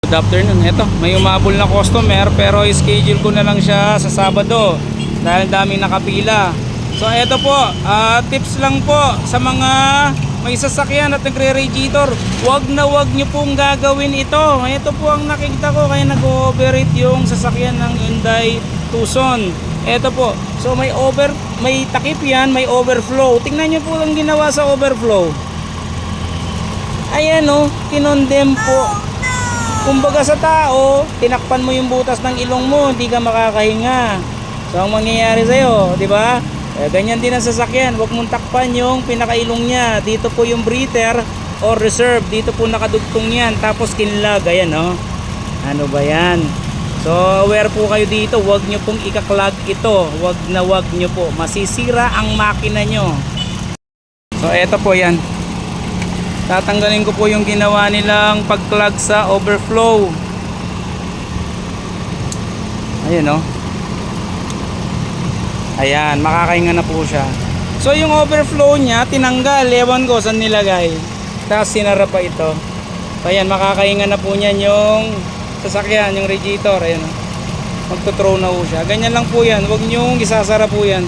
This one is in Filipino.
Good afternoon. Eto, may umabol na customer pero schedule ko na lang siya sa Sabado dahil daming nakapila. So eto po, tips lang po sa mga may sasakyan at nagre-radiator, wag nyo pong gagawin ito. Ito po ang nakikita ko kaya nag-overheat yung sasakyan ng Hyundai Tucson. Eto po, so may takip yan, may overflow. Tingnan nyo po ang ginawa sa overflow. Ayan o, kinondem po. Kumbaga sa tao, tinakpan mo yung butas ng ilong mo, hindi ka makakahinga. So ang mangyayari sa'yo, di ba? Ganyan din ang sasakyan, huwag mong takpan yung pinakailong niya. Dito po yung breather or reserve, dito po nakadugtong yan. Tapos kinlag, ayan o. Ano ba yan? So aware po kayo dito, huwag nyo pong ikaklag ito. Huwag nyo po, masisira ang makina nyo. So eto po yan. Tatanggalin ko po yung ginawa nilang pag-clog sa overflow. Ayan o. Ayan, makakahinga na po siya. So yung overflow niya, tinanggal. Ewan ko saan nilagay. Tapos sinara pa ito. So ayan, makakahinga na po niyan yung sasakyan, yung radiator. Ayan o. Magto-throw na po siya. Ganyan lang po yan. Huwag niyong isasara po yan.